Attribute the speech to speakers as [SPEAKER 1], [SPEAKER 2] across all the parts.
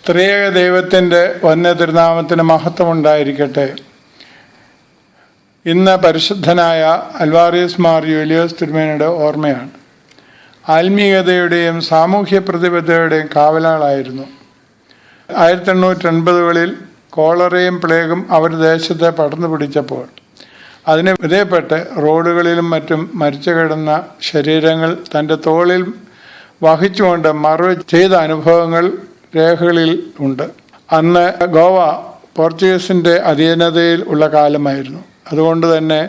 [SPEAKER 1] ത്രിയേക ദൈവത്തിൻ്റെ വന്യ തിരുനാമത്തിന് മഹത്വമുണ്ടായിരിക്കട്ടെ. ഇന്ന് പരിശുദ്ധനായ അൽവാറിയസ് മാർ യൂലിയോസ് തിരുമേനിയുടെ ഓർമ്മയാണ്. ആത്മീയതയുടെയും സാമൂഹ്യ പ്രതിബദ്ധതയുടെയും കാവലാളായിരുന്നു. 1880-കളിൽ കോളറയും പ്ലേഗും അവർ ദേശത്തെ പടർന്നു പിടിച്ചപ്പോൾ അതിന് വിധേയപ്പെട്ട് റോഡുകളിലും മറ്റും മരിച്ചു കിടന്ന ശരീരങ്ങൾ തൻ്റെ തോളിൽ വഹിച്ചുകൊണ്ട് മറവ് ചെയ്ത അനുഭവങ്ങൾ രേഖകളിൽ ഉണ്ട്. അന്ന് ഗോവ പോർച്ചുഗീസിൻ്റെ അധീനതയിൽ ഉള്ള കാലമായിരുന്നു. അതുകൊണ്ട് തന്നെ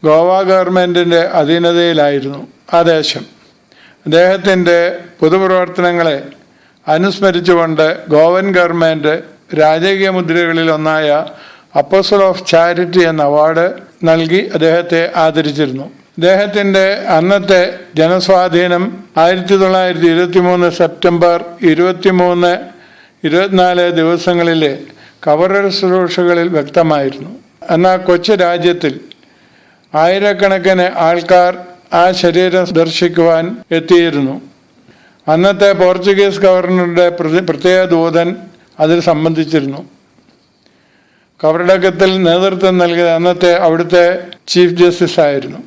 [SPEAKER 1] ഗോവ ഗവൺമെൻറ്റിൻ്റെ അധീനതയിലായിരുന്നു ആ ദേശം. അദ്ദേഹത്തിൻ്റെ പൊതുപ്രവർത്തനങ്ങളെ അനുസ്മരിച്ചുകൊണ്ട് ഗോവൻ ഗവൺമെൻറ് രാജകീയ മുദ്രകളിൽ ഒന്നായ അപ്പോസ്റ്റൽ ഓഫ് ചാരിറ്റി എന്ന അവാർഡ് നൽകി അദ്ദേഹത്തെ ആദരിച്ചിരുന്നു. അദ്ദേഹത്തിൻ്റെ അന്നത്തെ ജനസ്വാധീനം 1923 സെപ്റ്റംബർ 23, 24 ദിവസങ്ങളിലെ കവറൽ ശുശ്രൂഷകളിൽ വ്യക്തമായിരുന്നു. എന്നാൽ കൊച്ചു രാജ്യത്തിൽ ആയിരക്കണക്കിന് ആൾക്കാർ ആ ശരീരം ദർശിക്കുവാൻ എത്തിയിരുന്നു. അന്നത്തെ പോർച്ചുഗീസ് ഗവർണറുടെ പ്രത്യേക ദൂതൻ അതിൽ സംബന്ധിച്ചിരുന്നു. കബറടക്കത്തിൽ നേതൃത്വം നൽകിയത് അന്നത്തെ അവിടുത്തെ ചീഫ് ജസ്റ്റിസ് ആയിരുന്നു.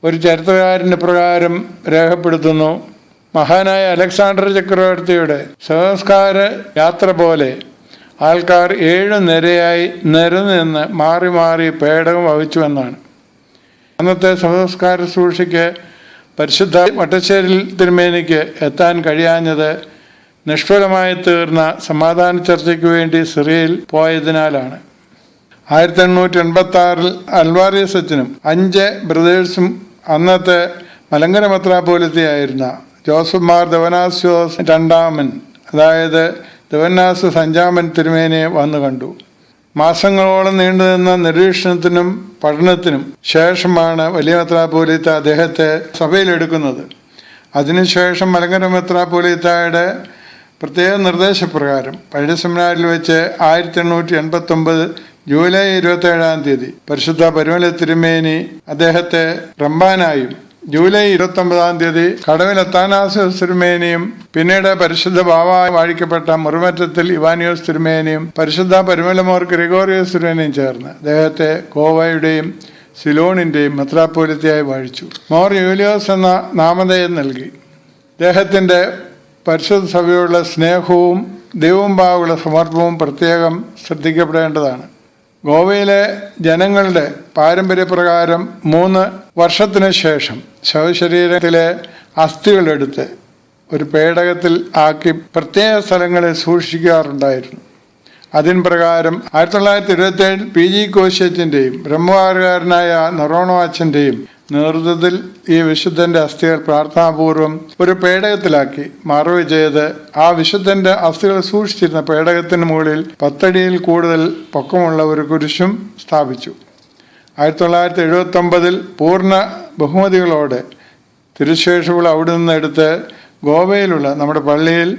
[SPEAKER 1] ഒരു ചരിത്രകാരൻ പ്രകാരം രേഖപ്പെടുത്തുന്നു, മഹാനായ അലക്സാണ്ടർ ചക്രവർത്തിയുടെ സംസ്കാര യാത്ര പോലെ ആൾക്കാർ 7 നിരയായി നിരന്ന് മാറി മാറി പേടകം വഹിച്ചുവെന്നാണ്. അന്നത്തെ സംസ്കാര ശുശ്രൂഷയ്ക്ക് പരിശുദ്ധ വട്ടശ്ശേരിൽ തിരുമേനിക്ക് എത്താൻ കഴിയാഞ്ഞത് നിഷ്ഫലമായി തീർന്ന സമാധാന ചർച്ചയ്ക്ക് വേണ്ടി സിറിയയിൽ പോയതിനാലാണ്. 1886 അൽവാറിയസ് അച്ഛനും 5 ബ്രദേഴ്സും അന്നത്തെ മലങ്കര മെത്രാപ്പോലിത്തയായിരുന്ന ജോസഫ് മാർ ദവനാസ്യോസ് രണ്ടാമൻ, അതായത് ദവന്നാസ് സഞ്ചാമൻ തിരുമേനിയെ വന്നു കണ്ടു. മാസങ്ങളോളം നീണ്ടുനിന്ന നിരീക്ഷണത്തിനും പഠനത്തിനും ശേഷമാണ് വലിയ മെത്രാപ്പോലിത്ത അദ്ദേഹത്തെ സഭയിലെടുക്കുന്നത്. അതിനുശേഷം മലങ്കര മെത്രാപ്പോലിത്തയുടെ പ്രത്യേക നിർദ്ദേശപ്രകാരം പഴയ സെമിനാരിൽ വെച്ച് 1889 ജൂലൈ 27 പരിശുദ്ധ പരുമല തിരുമേനി അദ്ദേഹത്തെ റംബാനായും ജൂലൈ 29 കടവിൽ അത്താനാസ്യോസ് തിരുമേനിയും പിന്നീട് പരിശുദ്ധ ബാവായി വാഴിക്കപ്പെട്ട മുറിമറ്റത്തിൽ ഇവാനിയോസ് തിരുമേനിയും പരിശുദ്ധ പരുമലമോർ ഗ്രിഗോറിയോസ് തിരുമേനിയും ചേർന്ന് അദ്ദേഹത്തെ ഗോവയുടെയും സിലോണിൻ്റെയും മെത്രാപ്പോലിത്തയായി വാഴിച്ചു. മോർ യൂലിയോസ് എന്ന നാമധേയം നൽകി. അദ്ദേഹത്തിൻ്റെ പരിശുദ്ധ സഭയുള്ള സ്നേഹവും ദൈവമുമ്പായുള്ള സമർപ്പണവും പ്രത്യേകം ശ്രദ്ധിക്കപ്പെടേണ്ടതാണ്. ഗോവയിലെ ജനങ്ങളുടെ പാരമ്പര്യപ്രകാരം 3 വർഷത്തിന് ശേഷം ശവശരീരത്തിലെ അസ്ഥികളെടുത്ത് ഒരു പേടകത്തിൽ ആക്കി പ്രത്യേക സ്ഥലങ്ങളിൽ സൂക്ഷിക്കാറുണ്ടായിരുന്നു. അതിൻ പ്രകാരം 1927 PG കോശിയച്ചൻ്റെയും ബ്രഹ്മകാരനായ നൊറോണോ അച്ഛൻ്റെയും നേതൃത്വത്തിൽ ഈ വിശുദ്ധന്റെ അസ്ഥികൾ പ്രാർത്ഥനാപൂർവം ഒരു പേടകത്തിലാക്കി മറവ് ചെയ്ത് ആ വിശുദ്ധന്റെ അസ്ഥികൾ സൂക്ഷിച്ചിരുന്ന പേടകത്തിന് മുകളിൽ 10 അടിയിൽ കൂടുതൽ പൊക്കമുള്ള ഒരു കുരിശും സ്ഥാപിച്ചു. 1979 പൂർണ്ണ ബഹുമതികളോടെ തിരുശേഷുകൾ അവിടെ നിന്ന് എടുത്ത് ഗോവയിലുള്ള നമ്മുടെ പള്ളിയിൽ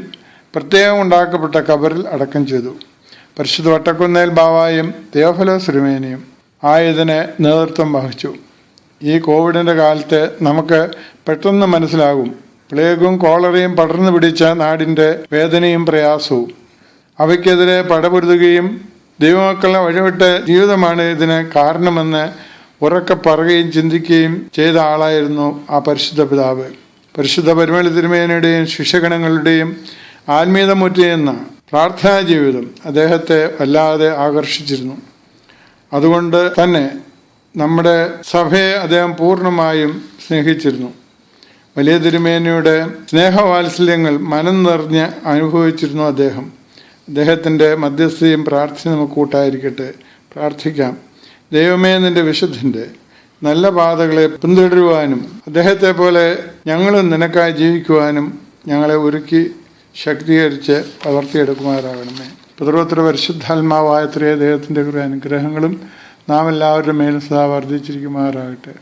[SPEAKER 1] പ്രത്യേകം ഉണ്ടാക്കപ്പെട്ട കബറിൽ അടക്കം ചെയ്തു. പരിശുദ്ധ വട്ടക്കുന്നേൽ ബാവായും തെയോഫലോസ് തിരുമേനിയും ഇതിന് നേതൃത്വം വഹിച്ചു. ഈ കോവിഡിൻ്റെ കാലത്ത് നമുക്ക് പെട്ടെന്ന് മനസ്സിലാകും പ്ലേഗും കോളറയും പടർന്നു പിടിച്ച നാടിൻ്റെ വേദനയും പ്രയാസവും. അവയ്ക്കെതിരെ പടപൊരുതുകയും ദൈവമക്കളെ വഴിവിട്ട ജീവിതമാണ് ഇതിന് കാരണമെന്ന് ഉറക്കെ പറയുകയും ചിന്തിക്കുകയും ചെയ്ത ആളായിരുന്നു ആ പരിശുദ്ധ പിതാവ്. പരിശുദ്ധ പരുമല തിരുമേനിയുടെയും ശിഷ്യഗണങ്ങളുടെയും ആത്മീയതമുറ്റിയെന്ന പ്രാർത്ഥനാ ജീവിതം അദ്ദേഹത്തെ വല്ലാതെ ആകർഷിച്ചിരുന്നു. അതുകൊണ്ട് തന്നെ നമ്മുടെ സഭയെ അദ്ദേഹം പൂർണ്ണമായും സ്നേഹിച്ചിരുന്നു. വലിയ തിരുമേനിയുടെ സ്നേഹവാത്സല്യങ്ങൾ മനം നിറഞ്ഞ് അനുഭവിച്ചിരുന്നു അദ്ദേഹം. അദ്ദേഹത്തിൻ്റെ മധ്യസ്ഥയും പ്രാർത്ഥന നമുക്ക് കൂട്ടായിരിക്കട്ടെ. പ്രാർത്ഥിക്കാം. ദൈവമേ, നിൻ്റെ വിശുദ്ധൻ്റെ നല്ല പാതകളെ പിന്തുടരുവാനും അദ്ദേഹത്തെ പോലെ ഞങ്ങളും നിനക്കായി ജീവിക്കുവാനും ഞങ്ങളെ ഒരുക്കി ശക്തീകരിച്ച് പകർത്തിയെടുക്കുമാറാകണമേ. പിതൃപുത്ര പരിശുദ്ധാത്മാവായ ത്രിയേക ദൈവത്തിൻ്റെ കുറേ അനുഗ്രഹങ്ങളും നാം എല്ലാവരുടെ മേലും സദാ വർദ്ധിച്ചിരിക്കുമാറാകട്ടെ.